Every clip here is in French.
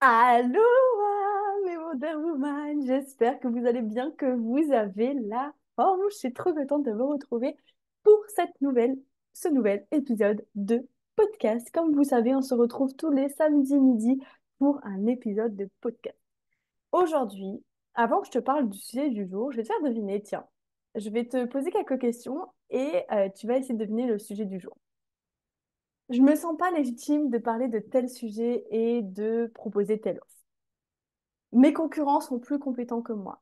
Allô, mes Wonder Woman, j'espère que vous allez bien, que vous avez la forme. Je suis trop contente de vous retrouver pour ce nouvel épisode de podcast. Comme vous savez, on se retrouve tous les samedis midi pour un épisode de podcast. Aujourd'hui, avant que je te parle du sujet du jour, je vais te faire deviner, tiens, je vais te poser quelques questions et tu vas essayer de deviner le sujet du jour. Je me sens pas légitime de parler de tel sujet et de proposer telle offre. Mes concurrents sont plus compétents que moi.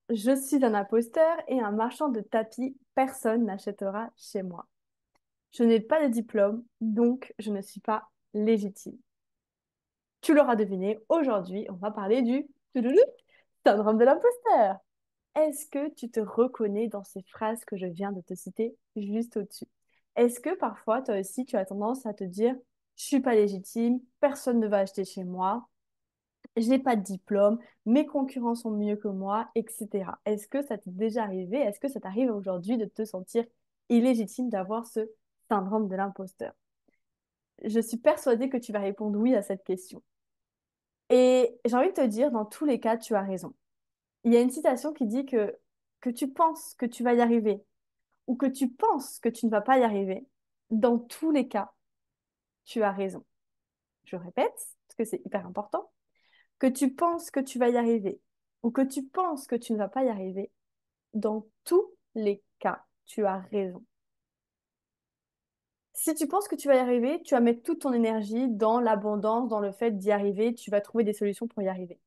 Je suis un imposteur et un marchand de tapis. Personne n'achètera chez moi. Je n'ai pas de diplôme, donc je ne suis pas légitime. Tu l'auras deviné, aujourd'hui, on va parler du toudoudou, syndrome de l'imposteur. Est-ce que tu te reconnais dans ces phrases que je viens de te citer juste au-dessus? Est-ce que parfois, toi aussi, tu as tendance à te dire, je suis pas légitime, personne ne va acheter chez moi, je n'ai pas de diplôme, mes concurrents sont mieux que moi, etc. Est-ce que ça t'est déjà arrivé? Est-ce que ça t'arrive aujourd'hui de te sentir illégitime d'avoir ce syndrome de l'imposteur? Je suis persuadée que tu vas répondre oui à cette question. Et j'ai envie de te dire, dans tous les cas, tu as raison. Il y a une citation qui dit que tu penses que tu vas y arriver ou que tu penses que tu ne vas pas y arriver. Dans tous les cas, tu as raison. Je répète, parce que c'est hyper important. Que tu penses que tu vas y arriver ou que tu penses que tu ne vas pas y arriver, dans tous les cas, tu as raison. Si tu penses que tu vas y arriver, tu vas mettre toute ton énergie dans l'abondance, dans le fait d'y arriver, tu vas trouver des solutions pour y arriver.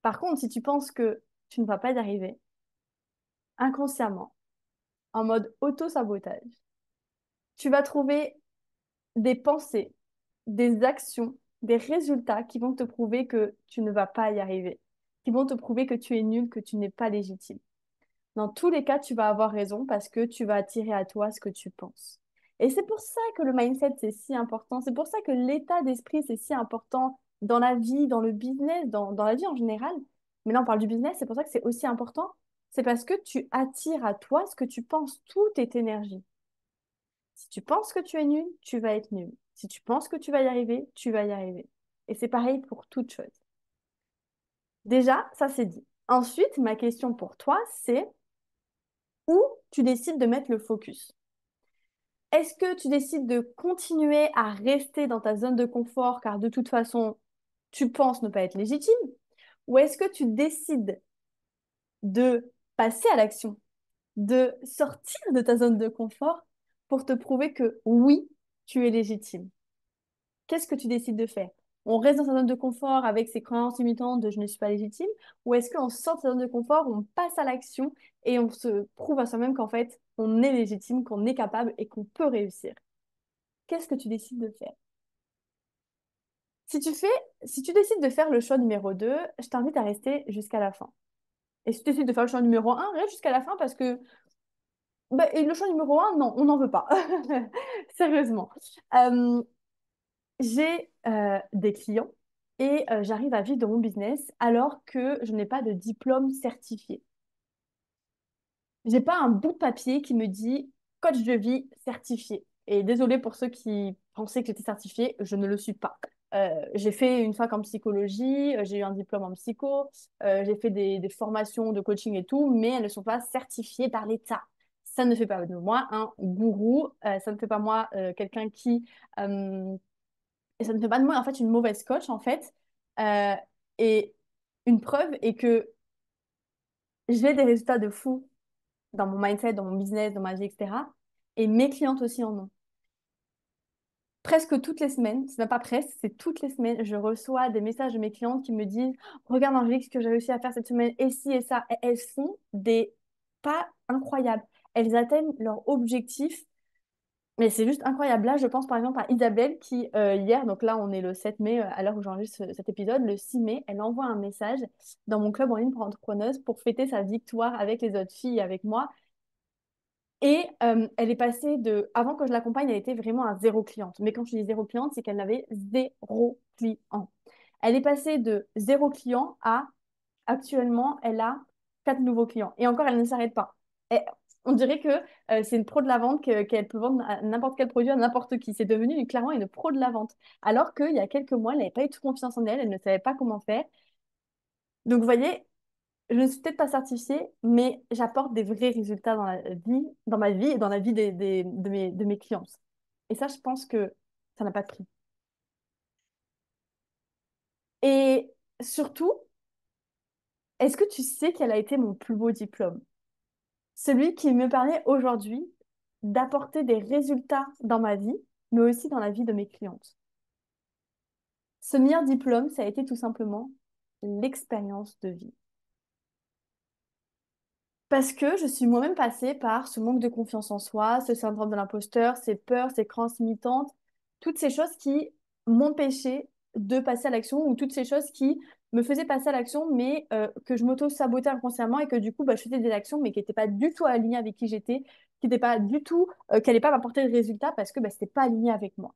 Par contre, si tu penses que tu ne vas pas y arriver, inconsciemment, en mode auto-sabotage, tu vas trouver des pensées, des actions, des résultats qui vont te prouver que tu ne vas pas y arriver, qui vont te prouver que tu es nul, que tu n'es pas légitime. Dans tous les cas, tu vas avoir raison parce que tu vas attirer à toi ce que tu penses. Et c'est pour ça que le mindset, c'est si important. C'est pour ça que l'état d'esprit, c'est si important dans la vie, dans le business, dans la vie en général. Mais là, on parle du business, c'est pour ça que c'est aussi important. C'est parce que tu attires à toi ce que tu penses. Tout est énergie. Si tu penses que tu es nul, tu vas être nul. Si tu penses que tu vas y arriver, tu vas y arriver. Et c'est pareil pour toute chose. Déjà, ça c'est dit. Ensuite, ma question pour toi, c'est où tu décides de mettre le focus. Est-ce que tu décides de continuer à rester dans ta zone de confort car de toute façon, tu penses ne pas être légitime? Ou est-ce que tu décides de passer à l'action, de sortir de ta zone de confort pour te prouver que oui, tu es légitime? Qu'est-ce que tu décides de faire? On reste dans sa zone de confort avec ses croyances limitantes de je ne suis pas légitime, ou est-ce qu'on sort de sa zone de confort, on passe à l'action et on se prouve à soi-même qu'en fait, on est légitime, qu'on est capable et qu'on peut réussir? Qu'est-ce que tu décides de faire? Si tu fais, si tu décides de faire le choix numéro 2, je t'invite à rester jusqu'à la fin. Et si tu décides de faire le choix numéro 1, reste jusqu'à la fin parce que et le choix numéro 1, non, on n'en veut pas. Sérieusement. Euh, j'ai des clients et j'arrive à vivre de mon business alors que je n'ai pas de diplôme certifié. J'ai pas un bout de papier qui me dit coach de vie certifié. Et désolée pour ceux qui pensaient que j'étais certifiée, je ne le suis pas. J'ai fait une fac en psychologie, j'ai eu un diplôme en psycho, j'ai fait des formations de coaching et tout, mais elles ne sont pas certifiées par l'État. Ça ne fait pas de moi un gourou, ça ne fait pas moi quelqu'un qui euh, et ça ne fait pas de moi, en fait, une mauvaise coach, en fait. Euh, et une preuve est que j'ai des résultats de fou dans mon mindset, dans mon business, dans ma vie, etc. Et mes clientes aussi en ont. Presque toutes les semaines, c'est même pas presque, c'est toutes les semaines, je reçois des messages de mes clientes qui me disent, regarde Angélique, ce que j'ai réussi à faire cette semaine, et ci et ça. Et elles font des pas incroyables. Elles atteignent leur objectif. Mais c'est juste incroyable. Là, je pense par exemple à Isabelle qui, hier, donc là, on est le 7 mai, à l'heure où j'enregistre cet épisode, le 6 mai, elle envoie un message dans mon club en ligne pour entrepreneuses pour fêter sa victoire avec les autres filles et avec moi. Et elle est passée de, avant que je l'accompagne, elle était vraiment à zéro cliente. Mais quand je dis zéro cliente, c'est qu'elle n'avait zéro client. Elle est passée de zéro client à, actuellement, elle a 4 nouveaux clients. Et encore, elle ne s'arrête pas. On dirait que c'est une pro de la vente, qu'elle peut vendre n'importe quel produit à n'importe qui. C'est devenu clairement une pro de la vente. Alors qu'il y a quelques mois, elle n'avait pas eu de confiance en elle, elle ne savait pas comment faire. Donc, vous voyez, je ne suis peut-être pas certifiée, mais j'apporte des vrais résultats dans la vie, dans ma vie et dans la vie de mes clientes. Et ça, je pense que ça n'a pas de prix. Et surtout, est-ce que tu sais quel a été mon plus beau diplôme? Celui qui me permet aujourd'hui d'apporter des résultats dans ma vie, mais aussi dans la vie de mes clientes. Ce meilleur diplôme, ça a été tout simplement l'expérience de vie. Parce que je suis moi-même passée par ce manque de confiance en soi, ce syndrome de l'imposteur, ces peurs, ces croyances limitantes, toutes ces choses qui m'empêchaient de passer à l'action ou toutes ces choses qui me faisaient passer à l'action, mais que je m'auto-sabotais inconsciemment et que du coup, bah, je faisais des actions, mais qui n'étaient pas du tout alignées avec qui j'étais, qui n'étaient pas du tout, qui n'allaient pas m'apporter de résultats parce que bah, ce n'était pas aligné avec moi.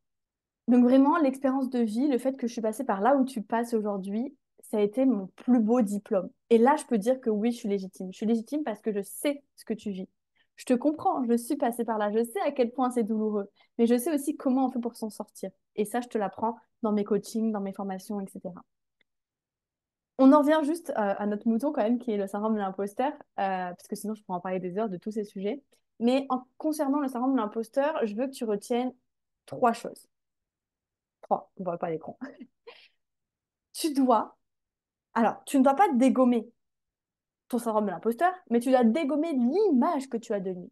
Donc vraiment, l'expérience de vie, le fait que je suis passée par là où tu passes aujourd'hui, ça a été mon plus beau diplôme. Et là, je peux dire que oui, je suis légitime. Je suis légitime parce que je sais ce que tu vis. Je te comprends, je suis passée par là, je sais à quel point c'est douloureux, mais je sais aussi comment on fait pour s'en sortir. Et ça, je te l'apprends dans mes coachings, dans mes formations, etc. On en revient juste à notre mouton quand même, qui est le syndrome de l'imposteur, parce que sinon je pourrais en parler des heures de tous ces sujets. Mais en concernant le syndrome de l'imposteur, je veux que tu retiennes trois choses. Trois, on ne voit pas à l'écran. Tu dois, alors, tu ne dois pas dégommer ton syndrome de l'imposteur, mais tu dois dégommer l'image que tu as de lui.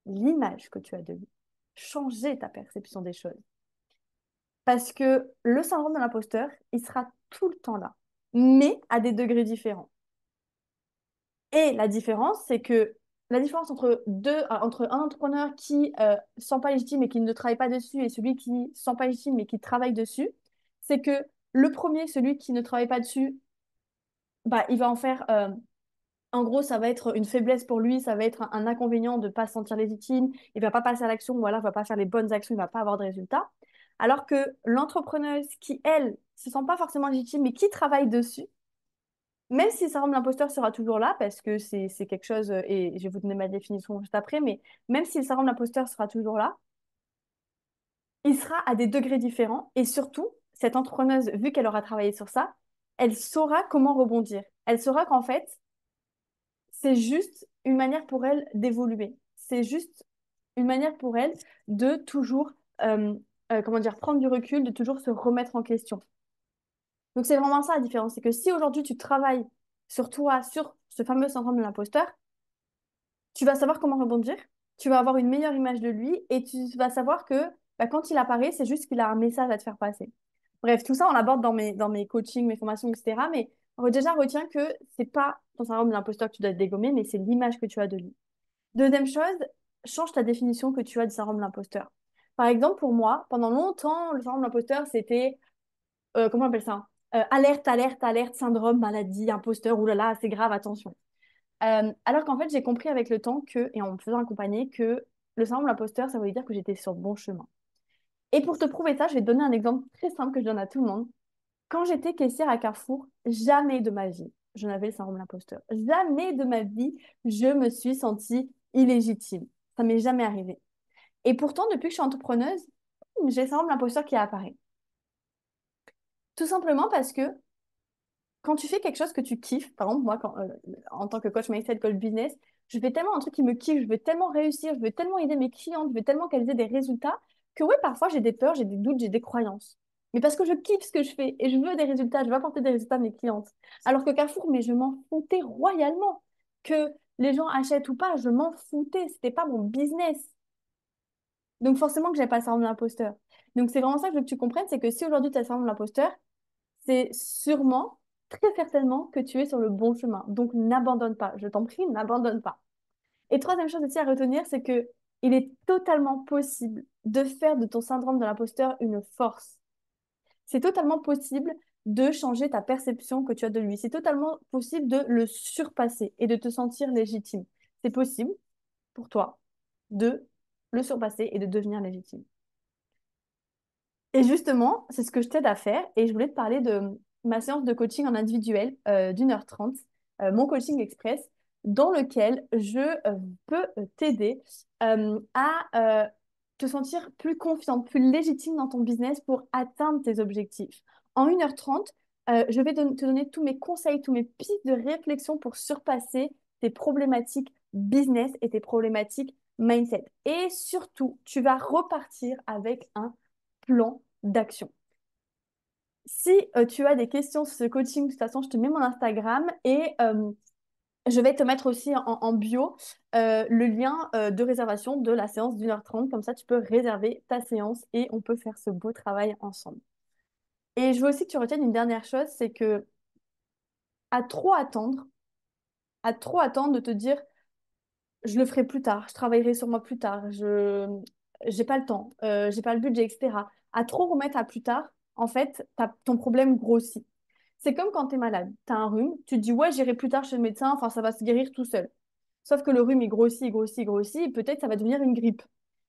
L'image que tu as de lui. Changer ta perception des choses. Parce que le syndrome de l'imposteur, il sera tout le temps là, mais à des degrés différents. Et la différence, c'est que la différence entre un entrepreneur qui ne se sent pas légitime et qui ne travaille pas dessus et celui qui ne se sent pas légitime mais qui travaille dessus, c'est que le premier, celui qui ne travaille pas dessus, bah, il va en faire en gros, ça va être une faiblesse pour lui, ça va être un inconvénient de ne pas se sentir légitime, il ne va pas passer à l'action, ou alors il ne va pas faire les bonnes actions, il ne va pas avoir de résultats. Alors que l'entrepreneuse qui, elle, se sent pas forcément légitime, mais qui travaille dessus, même si le syndrome de l'imposteur sera toujours là, parce que c'est quelque chose, et je vais vous donner ma définition juste après, mais même si le syndrome de l'imposteur sera toujours là, il sera à des degrés différents, et surtout, cette entrepreneuse, vu qu'elle aura travaillé sur ça, elle saura comment rebondir. Elle saura qu'en fait, c'est juste une manière pour elle d'évoluer. C'est juste une manière pour elle de toujours, comment dire, prendre du recul, de toujours se remettre en question. Donc c'est vraiment ça la différence. C'est que si aujourd'hui tu travailles sur toi, sur ce fameux syndrome de l'imposteur, tu vas savoir comment rebondir, tu vas avoir une meilleure image de lui et tu vas savoir que bah, quand il apparaît, c'est juste qu'il a un message à te faire passer. Bref, tout ça, on l'aborde dans mes coachings, mes formations, etc. Mais déjà, retiens que c'est pas ton syndrome de l'imposteur que tu dois dégommer, mais c'est l'image que tu as de lui. Deuxième chose, change ta définition que tu as du syndrome de l'imposteur. Par exemple, pour moi, pendant longtemps, le syndrome de l'imposteur, c'était, comment on appelle ça? Alerte, alerte, alerte, syndrome, maladie, imposteur, oulala, c'est grave, attention. Alors qu'en fait, j'ai compris avec le temps que, et en me faisant accompagner, que le syndrome de l'imposteur, ça voulait dire que j'étais sur le bon chemin. Et pour te prouver ça, je vais te donner un exemple très simple que je donne à tout le monde. Quand j'étais caissière à Carrefour, jamais de ma vie, je n'avais le syndrome de l'imposteur. Jamais de ma vie, je me suis sentie illégitime. Ça m'est jamais arrivé. Et pourtant, depuis que je suis entrepreneuse, j'ai le syndrome de l'imposteur qui apparaît. Tout simplement parce que quand tu fais quelque chose que tu kiffes, par exemple, moi, en tant que coach mindset, coach business, je fais tellement un truc qui me kiffe, je veux tellement réussir, je veux tellement aider mes clients, je veux tellement qu'elles aient des résultats, que oui, parfois j'ai des peurs, j'ai des doutes, j'ai des croyances. Mais parce que je kiffe ce que je fais et je veux des résultats, je veux apporter des résultats à mes clientes. Alors que Carrefour, mais je m'en foutais royalement. Que les gens achètent ou pas, je m'en foutais, c'était pas mon business. Donc forcément que j'avais pas le syndrome de l'imposteur. Donc c'est vraiment ça que je veux que tu comprennes, c'est que si aujourd'hui tu as le syndrome de l'imposteur, c'est sûrement, très certainement, que tu es sur le bon chemin. Donc, n'abandonne pas. Je t'en prie, n'abandonne pas. Et troisième chose aussi à retenir, c'est que il est totalement possible de faire de ton syndrome de l'imposteur une force. C'est totalement possible de changer ta perception que tu as de lui. C'est totalement possible de le surpasser et de te sentir légitime. C'est possible pour toi de le surpasser et de devenir légitime. Et justement, c'est ce que je t'aide à faire. Et je voulais te parler de ma séance de coaching en individuel d'1h30, mon coaching express. dans lequel je peux t'aider à te sentir plus confiante, plus légitime dans ton business pour atteindre tes objectifs. En 1h30, je vais te donner tous mes conseils, tous mes pistes de réflexion pour surpasser tes problématiques business et tes problématiques mindset. Et surtout, tu vas repartir avec un plan d'action. Si tu as des questions sur ce coaching, de toute façon, je te mets mon Instagram et je vais te mettre aussi en bio le lien de réservation de la séance d'1h30. Comme ça, tu peux réserver ta séance et on peut faire ce beau travail ensemble. Et je veux aussi que tu retiennes une dernière chose, c'est que à trop attendre, de te dire je le ferai plus tard, je travaillerai sur moi plus tard, je j'ai pas le temps, j'ai pas le budget, etc. À trop remettre à plus tard, en fait, ton problème grossit. C'est comme quand tu es malade, tu as un rhume, tu te dis ouais, j'irai plus tard chez le médecin, enfin ça va se guérir tout seul. Sauf que le rhume, il grossit, il grossit, il grossit, et peut-être ça va devenir une grippe.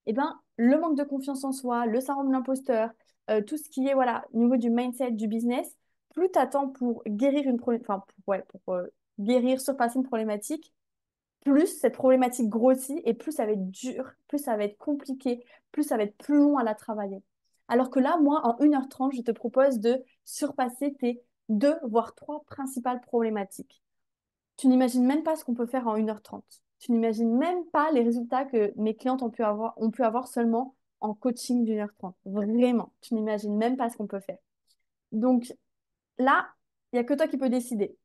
Eh bien, le manque de confiance en soi, le syndrome de l'imposteur, tout ce qui est voilà, au niveau du mindset, du business, plus tu attends pour guérir enfin, pour guérir, surpasser une problématique, plus cette problématique grossit et plus ça va être dur, plus ça va être compliqué, plus ça va être plus long à la travailler. Alors que là, moi, en 1h30, je te propose de surpasser tes deux, voire trois principales problématiques. Tu n'imagines même pas ce qu'on peut faire en 1h30. Tu n'imagines même pas les résultats que mes clientes ont pu avoir seulement en coaching d'1h30. Vraiment, tu n'imagines même pas ce qu'on peut faire. Donc là, il n'y a que toi qui peux décider.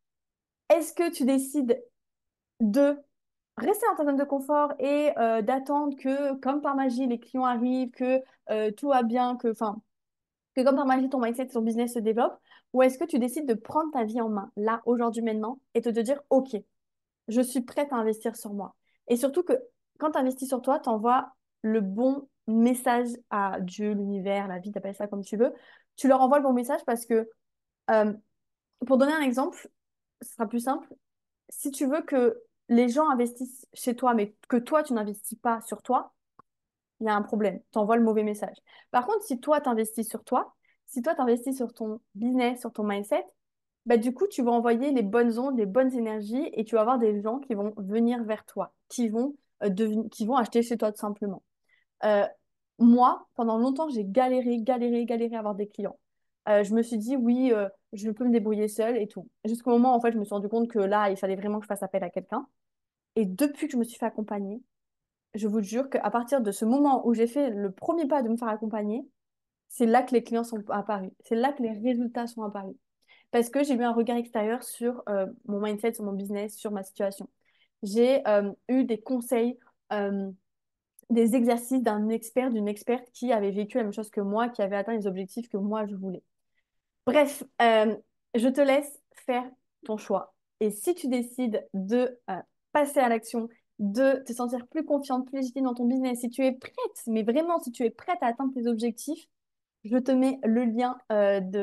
Est-ce que tu décides de rester dans ta zone de confort et d'attendre que, comme par magie, les clients arrivent, que tout va bien, enfin, que comme par magie, ton mindset et ton business se développe, ou est-ce que tu décides de prendre ta vie en main, là, aujourd'hui, maintenant, et te dire, OK, je suis prête à investir sur moi. Et surtout que quand tu investis sur toi, tu envoies le bon message à Dieu, l'univers, la vie, t'appelles ça comme tu veux. Tu leur envoies le bon message parce que, euh, pour donner un exemple, ce sera plus simple. Si tu veux que les gens investissent chez toi, mais que toi, tu n'investis pas sur toi, il y a un problème. Tu envoies le mauvais message. Par contre, si toi, tu investis sur toi, si toi, tu investis sur ton business, sur ton mindset, bah, du coup, tu vas envoyer les bonnes ondes, les bonnes énergies et tu vas avoir des gens qui vont venir vers toi, qui vont acheter chez toi tout simplement. Euh, Moi, pendant longtemps, j'ai galéré à avoir des clients. Je me suis dit, oui, je peux me débrouiller seule et tout. Jusqu'au moment, en fait, je me suis rendu compte que là, il fallait vraiment que je fasse appel à quelqu'un. Et depuis que je me suis fait accompagner, je vous jure qu'à partir de ce moment où j'ai fait le premier pas de me faire accompagner, c'est là que les clients sont apparus. C'est là que les résultats sont apparus. Parce que j'ai eu un regard extérieur sur mon mindset, sur mon business, sur ma situation. J'ai eu des conseils, euh, des exercices d'un expert, d'une experte qui avait vécu la même chose que moi, qui avait atteint les objectifs que moi je voulais. Bref, je te laisse faire ton choix. Et si tu décides de passer à l'action, de te sentir plus confiante, plus légitime dans ton business, si tu es prête, mais vraiment si tu es prête à atteindre tes objectifs, je te mets le lien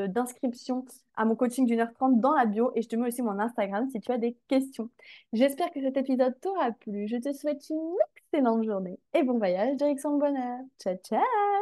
d'inscription à mon coaching d'1h30 dans la bio et je te mets aussi mon Instagram si tu as des questions. J'espère que cet épisode t'aura plu. Je te souhaite une excellente journée et bon voyage direction le bonheur. Ciao, ciao!